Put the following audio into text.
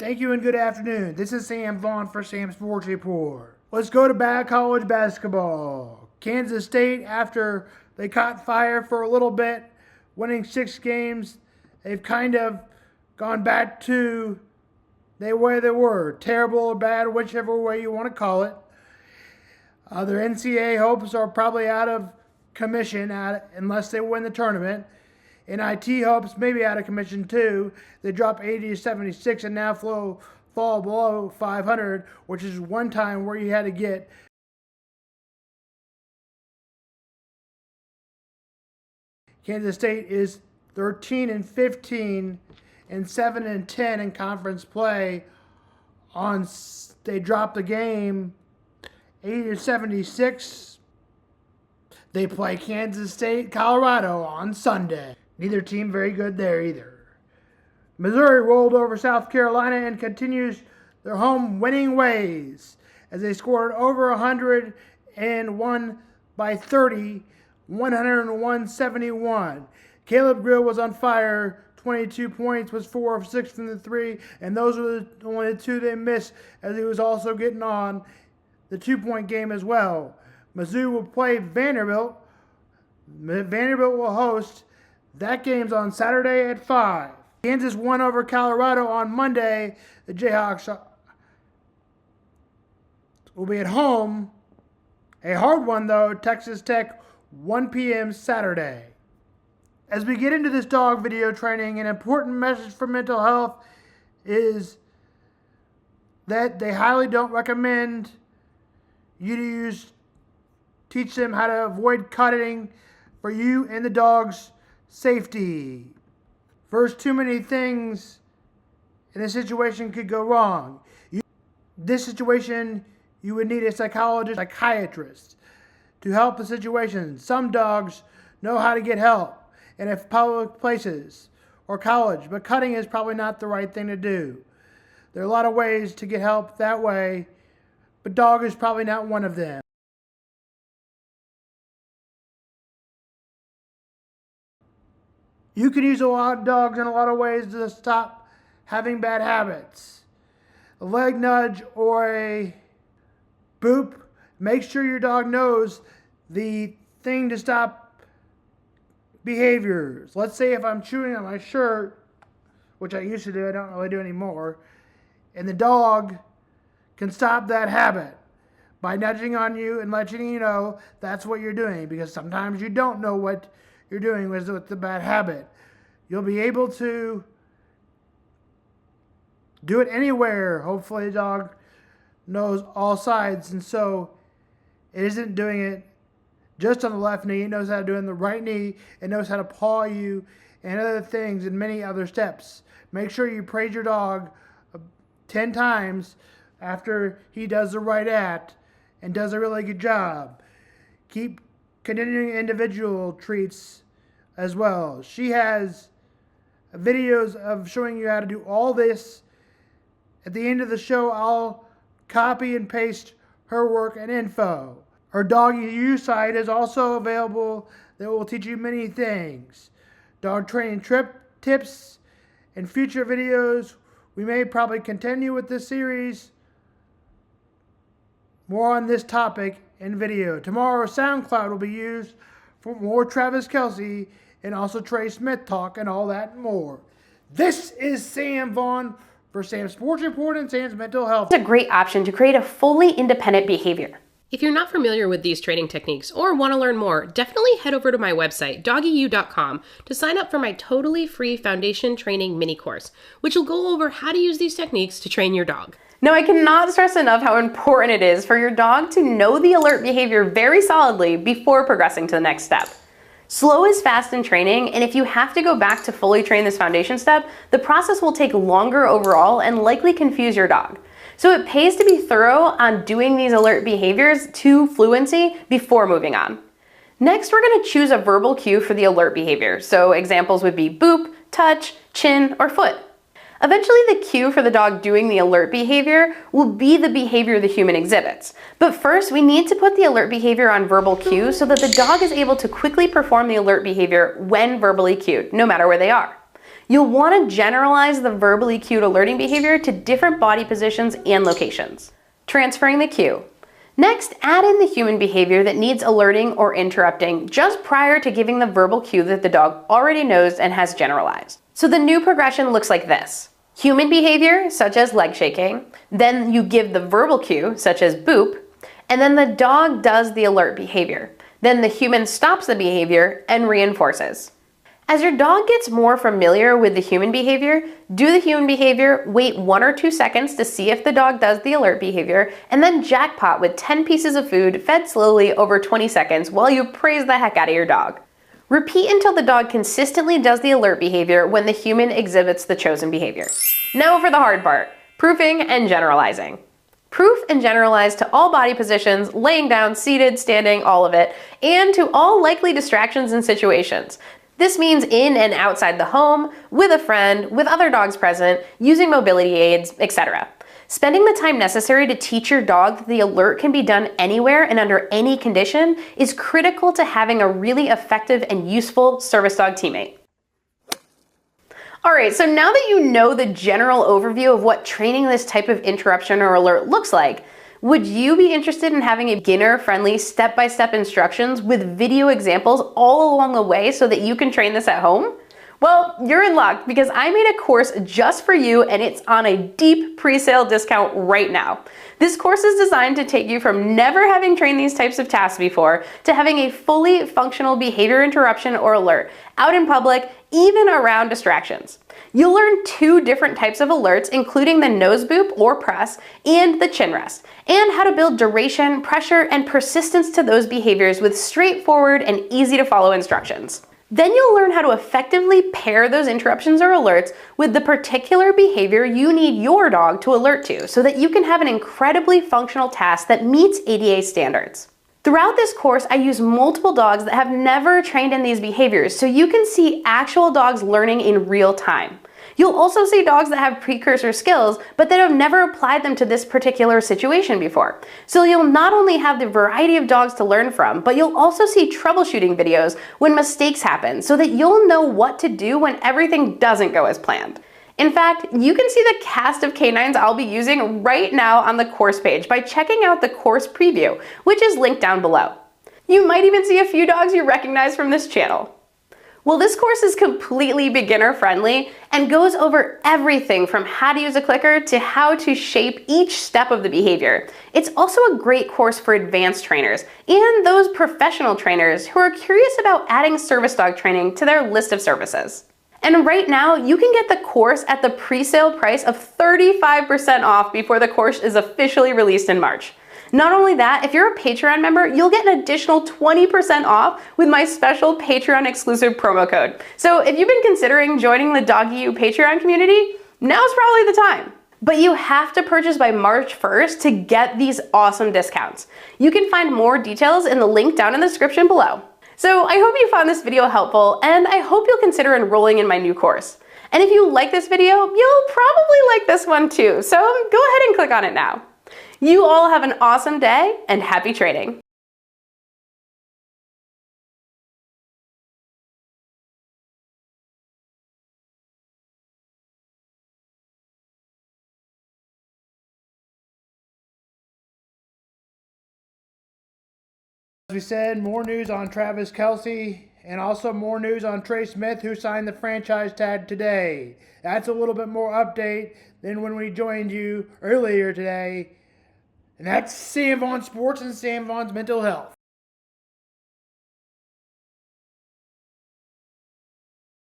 Thank you and good afternoon. This is Sam Vaughn for Sam Sports Report. Let's go to bad college basketball. Kansas State, after they caught fire for a little bit, winning 6 games, they've kind of gone back to where they were. Terrible or bad, whichever way you want to call it. Their NCAA hopes are probably out of commission unless they win the tournament. NIT hopes maybe out of commission too. They dropped 80 to 76 and now fall below 500, which is one time where you had to get Kansas State is 13-15 and 7-10 in conference play. They dropped the game 80 to 76. They play Kansas State, Colorado on Sunday. Neither team very good there either. Missouri rolled over South Carolina and continues their home winning ways as they scored over 100 and won by 30, 101-71. Caleb Grill was on fire. 22 points, was 4 of 6 from the 3, and those were the only 2 they missed, as he was also getting on the 2-point game as well. Mizzou will play Vanderbilt. Vanderbilt will host. That game's on Saturday at 5. Kansas won over Colorado on Monday. The Jayhawks will be at home. A hard one, though. Texas Tech, 1 p.m. Saturday. As we get into this dog video training, an important message for mental health is that they highly don't recommend you to teach them how to avoid cutting for you and the dog's safety. First, too many things in a situation could go wrong. This situation, you would need a psychiatrist to help the situation. Some dogs know how to get help in public places or college, but cutting is probably not the right thing to do. There are a lot of ways to get help that way, but dog is probably not one of them. You can use a lot of dogs in a lot of ways to stop having bad habits. A leg nudge or a boop. Make sure your dog knows the thing to stop behaviors. Let's say if I'm chewing on my shirt, which I used to do, I don't really do anymore, and the dog can stop that habit by nudging on you and letting you know that's what you're doing, because sometimes you don't know what you're doing with the bad habit. You'll be able to do it anywhere. Hopefully the dog knows all sides, and so it isn't doing it just on the left knee. It knows how to do it in the right knee. It knows how to paw you and other things and many other steps. Make sure you praise your dog 10 times after he does the right act and does a really good job. Keep continuing individual treats as well. She has videos of showing you how to do all this. At the end of the show, I'll copy and paste her work and info. Her DOGGY site is also available that will teach you many things. Dog training tips and future videos. We may probably continue with this series. More on this topic in video. Tomorrow, SoundCloud will be used for more Travis Kelce and also Trey Smith talk and all that and more. This is Sam Vaughn for Sam's Sports Report and Sam's Mental Health. It's a great option to create a fully independent behavior. If you're not familiar with these training techniques or want to learn more, definitely head over to my website, doggyu.com, to sign up for my totally free foundation training mini course, which will go over how to use these techniques to train your dog. Now, I cannot stress enough how important it is for your dog to know the alert behavior very solidly before progressing to the next step. Slow is fast in training, and if you have to go back to fully train this foundation step, the process will take longer overall and likely confuse your dog. So it pays to be thorough on doing these alert behaviors to fluency before moving on. Next, we're going to choose a verbal cue for the alert behavior. So examples would be boop, touch, chin, or foot. Eventually, the cue for the dog doing the alert behavior will be the behavior the human exhibits. But first, we need to put the alert behavior on verbal cue so that the dog is able to quickly perform the alert behavior when verbally cued, no matter where they are. You'll want to generalize the verbally cued alerting behavior to different body positions and locations. Transferring the cue. Next, add in the human behavior that needs alerting or interrupting just prior to giving the verbal cue that the dog already knows and has generalized. So the new progression looks like this. Human behavior, such as leg shaking, then you give the verbal cue, such as boop, and then the dog does the alert behavior. Then the human stops the behavior and reinforces. As your dog gets more familiar with the human behavior, do the human behavior, wait 1 or 2 seconds to see if the dog does the alert behavior, and then jackpot with 10 pieces of food fed slowly over 20 seconds while you praise the heck out of your dog. Repeat until the dog consistently does the alert behavior when the human exhibits the chosen behavior. Now for the hard part, proofing and generalizing. Proof and generalize to all body positions, laying down, seated, standing, all of it, and to all likely distractions and situations. This means in and outside the home, with a friend, with other dogs present, using mobility aids, etc. Spending the time necessary to teach your dog that the alert can be done anywhere and under any condition is critical to having a really effective and useful service dog teammate. Alright, so now that you know the general overview of what training this type of interruption or alert looks like, would you be interested in having a beginner-friendly step-by-step instructions with video examples all along the way so that you can train this at home? Well, you're in luck because I made a course just for you and it's on a deep pre-sale discount right now. This course is designed to take you from never having trained these types of tasks before to having a fully functional behavior interruption or alert out in public, even around distractions. You'll learn 2 different types of alerts, including the nose boop or press and the chin rest, and how to build duration, pressure, and persistence to those behaviors with straightforward and easy to follow instructions. Then you'll learn how to effectively pair those interruptions or alerts with the particular behavior you need your dog to alert to so that you can have an incredibly functional task that meets ADA standards. Throughout this course, I use multiple dogs that have never trained in these behaviors so you can see actual dogs learning in real time. You'll also see dogs that have precursor skills, but that have never applied them to this particular situation before. So you'll not only have the variety of dogs to learn from, but you'll also see troubleshooting videos when mistakes happen so that you'll know what to do when everything doesn't go as planned. In fact, you can see the cast of canines I'll be using right now on the course page by checking out the course preview, which is linked down below. You might even see a few dogs you recognize from this channel. Well, this course is completely beginner friendly and goes over everything from how to use a clicker to how to shape each step of the behavior. It's also a great course for advanced trainers and those professional trainers who are curious about adding service dog training to their list of services. And right now, you can get the course at the pre-sale price of 35% off before the course is officially released in March. Not only that, if you're a Patreon member, you'll get an additional 20% off with my special Patreon exclusive promo code. So if you've been considering joining the doggyu Patreon community, now's probably the time. But you have to purchase by March 1st to get these awesome discounts. You can find more details in the link down in the description below. So I hope you found this video helpful, and I hope you'll consider enrolling in my new course. And if you like this video, you'll probably like this one too, so go ahead and click on it now. You all have an awesome day and happy training. As we said, more news on Travis Kelce and also more news on Trey Smith, who signed the franchise tag today. That's a little bit more update than when we joined you earlier today. And that's Sam Vaughn Sports and Sam Vaughn's Mental Health.